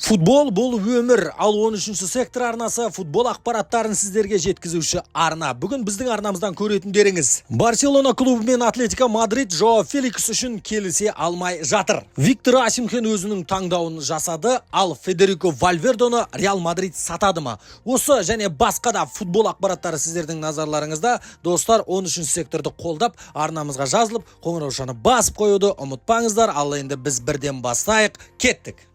Футбол бұл өмір, ал 13-ші сектор арнасы футбол ақпараттарын сіздерге жеткізуші арна. Бүгін біздің арнамыздан көретіндеріңіз. Барселона клубы мен Атлетико Мадрид Жоао Феликс үшін келісе алмай жатыр. Виктор Осимхен өзінің таңдауын жасады, ал Федерико Вальвердені Реал Мадрид сатады ма? Осы және басқа да футбол ақпараттары сіздердің назарларыңызда. Достар, 13-ші секторды қолдап, арнамызға жазылып, қоңыраушаны басып қоюды ұмытпаңыздар. Ал енді біз бірден бастайық, кеттік.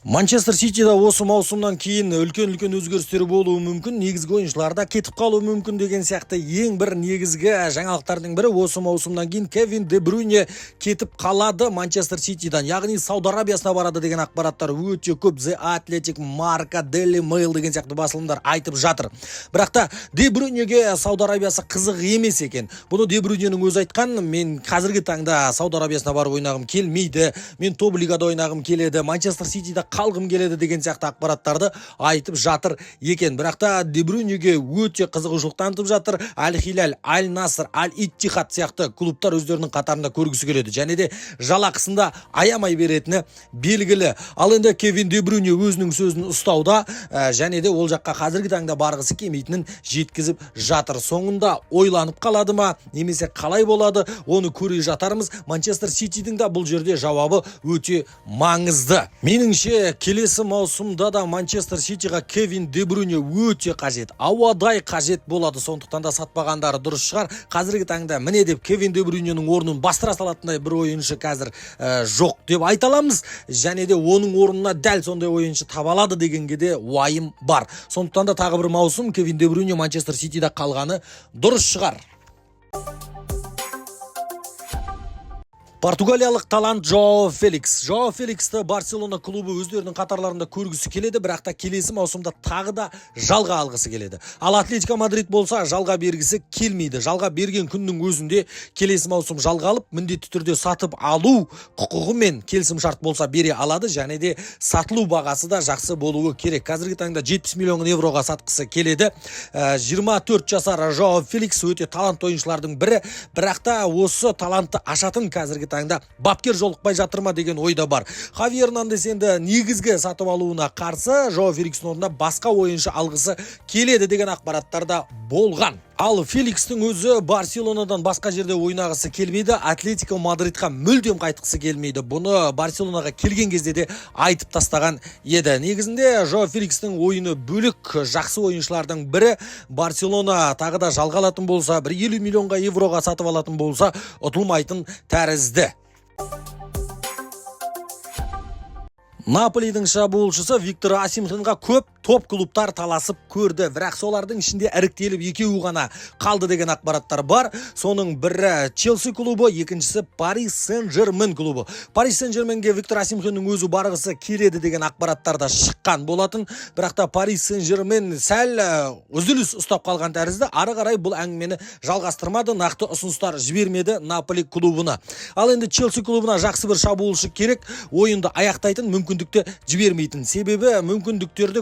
Манчестер Ситида осы маусымнан кейін үлкен өзгерістер болуы мүмкін, негізгі ойыншыларда кетіп қалуы мүмкін деген сияқты ең бір негізгі жаңалықтардың бірі осы маусымнан кейін Кевин Де Брюйне кетіп қалады Манчестер Ситидан, яғни Сауд Арабиясына барады деген ақпараттар өте көп. The Athletic, Marca, Daily Mail деген сияқты басылымдар айтып жатыр. Бірақ та Де Брюйнеге Сауд Арабиясы қызық емес екен. Бұны Де Брюйненің өзі айтқан, мен қазіргі таңда Сауд Арабиясына барып ойнағым келмейді, мен топ лигада ойнағым келеді, Манчестер Ситида қалғым келеді деген сияқты ақпараттарды айтып жатыр екен. Бірақ та Де Брюйнеге өте қызығушылық танытып жатыр. Аль-Хилаль, Аль-Наср, Аль-Иттихад сияқты клубтар өздерінің қатарында көргісі келеді. Және де жалақысында аямай беретіні белгілі. Ал енді Кевин Де Брюйне өзінің сөзін ұстауда, және де ол жаққа қазіргі таңда барғысы келмейтінін жеткізіп жатыр. Соңында ойланып қалады ма, немесе қалай болады, оны көре жатармыз. Манчестер Ситидің да бұл жерде жауабы өте маңызды. Меніңше келесі маусымда да Манчестер Ситиға Кевин Де Брюйне өте қажет, ауадай қажет болады. Сондықтан да сатпағандары дұрыс шығар. Қазіргі таңда міне деп Кевин Де Брюйненің орнын бастыра салатындай бір ойыншы қазір жоқ деп айта аламыз. Және де оның орнына дәл сондай ойыншы табалады дегенге де уайым бар. Сондықтан да тағы бір маусым Кевин Де Брюйне Манчестер Ситида қалғаны дұрыс шығар. Португалиялық талант Жоао Феликс. Жоао Феликсті Барселона клубы өздерінің қатарларында көргісі келеді, бірақ та келесі маусымда тағы да жалға алғысы келеді. Ал Атлетико Мадрид болса жалға бергісі келмейді. Жалға берген күннің өзінде келесі маусым жалға алып, міндетті түрде сатып алу құқығымен келісім шарт болса бере алады, және де сатылу бағасы да жақсы болуы керек. Қазіргі таңда 70 миллион евроға сатқысы келеді. 24 жасар Жоао Феликс өте талант ойыншылардың бірі, бірақ та осы талантты ашатын қазіргі таңда бапкер жолықпай жатырма деген ойда бар. Хави Эрнандес енді негізгі сатып алуына қарсы, Жоао Феликстің орнына басқа ойыншы алғысы келеді деген ақпараттарда болған. Ал Феликстің өзі Барселонадан басқа жерде ойнағысы келмейді, Атлетико Мадридқа мүлдем қайтқысы келмейді. Бұны Барселонаға келген кезде де айтып тастаған еді. Негізінде Жоао Феликстің ойыны бөлік, жақсы ойыншылардың бірі. Барселона тағы да жалға алатын болса, 50 миллионға евроға сатып алатын болса, ұтылмайтын тәрізді. Наполидің шабуылшысы Виктор Осимхенға көп топ клубтар таласып көрді, бірақ солардың ішінде іріктеліп екеуі ғана қалды деген ақпараттар бар. Соның бірі Челси клубы, екіншісі Пари Сен-Жермен клубы. Пари Сен-Жерменге Виктор Осимхеннің өзі барғысы келеді деген ақпараттар да шыққан болатын, бірақ та Пари Сен-Жермен сәл үзіліс ұстап қалған тәрізді. Ары қарай бұл әңгімені жалғастырмады, нақты ұсыныстар жібермеді Наполи клубына. Ал енді Челси клубына жақсы бір шабуылшы керек, ойынды аяқтайтын мүмкіндікті жібермейтін. Себебі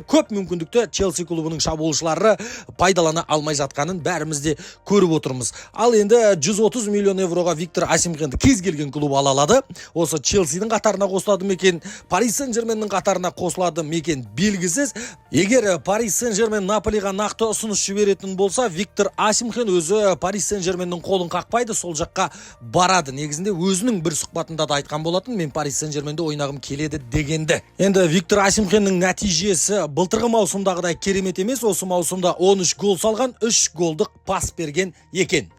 көп мүмкіндікті Челси клубының шабуылшылары пайдалана алмай жатқанын бәрімізде көріп отырмыз. Ал енді 130 миллион евроға Виктор Осимхенді кез келген клуб ала алады. Осы Челсидің қатарына қосылады мекен, Пари Сен-Жерменнің қатарына қосылады мекен белгісіз. Егер Пари Сен-Жермен Наполиға нақты ұсыныс жіберетін болса, Виктор Осимхен өзі Пари Сен-Жерменнің қолын қақпайды, сол жаққа барады. Негізінде өзінің бір сұхбатында да айтқан болатын, мен Пари Сен-Жерменде ойнағым келеді дегенді. Енді Виктор Осимхеннің нәтижесі былтырғы маусымдағыдай керемет емес, осы маусымда 13 гол салған, 3 голдық пас берген екен.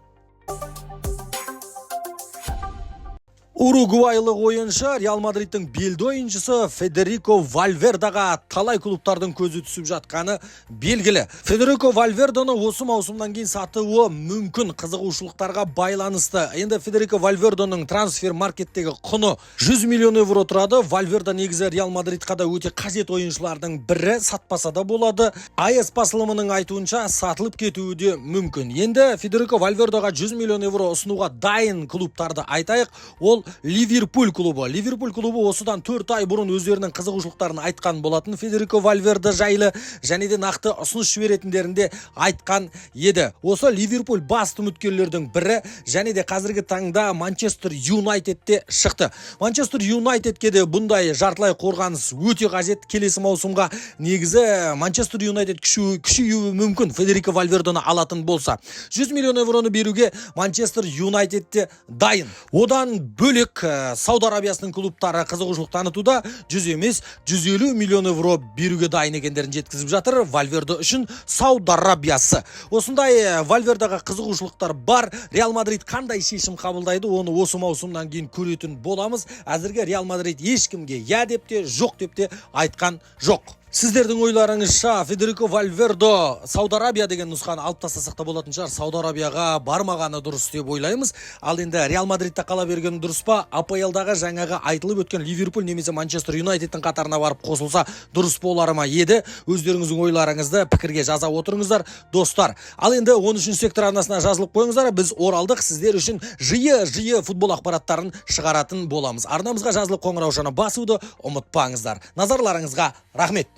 Уругвайлық ойыншы Реал Мадридтің белді ойыншысы Федерико Вальвердеға талай клубтардың көзі түсіп жатқаны белгілі. Федерико Вальвердені осы маусымнан кейін сатуы мүмкін, қызығушылықтарға байланысты. Енді Федерико Вальверденің трансфер маркеттегі құны 100 миллион евро тұрады. Вальверде негізі Реал Мадридқа да өте қажет ойыншылардың бірі, сатпаса да болады. АЕС басылымының айтуынша сатылып кетуі де мүмкін. Енді Федерико Вальвердеға 100 миллион евро ұсынуға дайын клубтарды айтайық. Ол Ливерпуль клубы. Ливерпуль клубы осыдан 4 ай бұрын өздерінің қызығушылықтарын айтқан болатын Федерико Вальверде жайлы, және де нақты ұсыныс жіберетіндерінде айтқан еді. Осы Ливерпуль басты үміткерлердің бірі, және де қазіргі таңда Манчестер Юнайтедте шықты. Манчестер Юнайтедке де бұндай жартылай қорғаныс өте қажет. Келесі маусымға негізі Манчестер Юнайтед күшеюі мүмкін Федерико Вальвердені алатын болса. 100 миллион евроны беруге Манчестер Юнайтедте дайын. Одан бөлек Сауд Арабиясының клубтары қызығушылық танытуда, 100 емес 150 миллион евро беруге дайын екендерін жеткізіп жатыр Вальверде үшін Сауд Арабиясы. Осындай Вальвердеға қызығушылықтар бар. Реал Мадрид қандай шешім қабылдайды, оны осы маусымнан кейін көретін боламыз. Әзірге Реал Мадрид ешкімге я деп те, жоқ деп те айтқан жоқ. Сіздердің ойларыңызша Федерико Вальверде Сауд Арабия деген нұсқаны алып тастасақ та болатын шығар. Сауд Арабияға бармағаны дұрыс деп ойлаймыз. Ал енді Реал Мадридте қала бергені дұрыс па? АПЛ-дағы жаңағы айтылып өткен Ливерпуль немесе Манчестер Юнайтедтің қатарына барып қосылса дұрыс болар ма еді? Өздеріңіздің ойларыңызды пікірге жаза отырыңыздар, достар. Ал енді 13 сектор арнасына жазылып қойыңыздар. Біз оралдық, сіздер үшін жиі футбол ақпараттарын шығаратын боламыз. Арнамызға жазылып қоңыраушаны басуды ұмытпаңыздар. Назарларыңызға рахмет.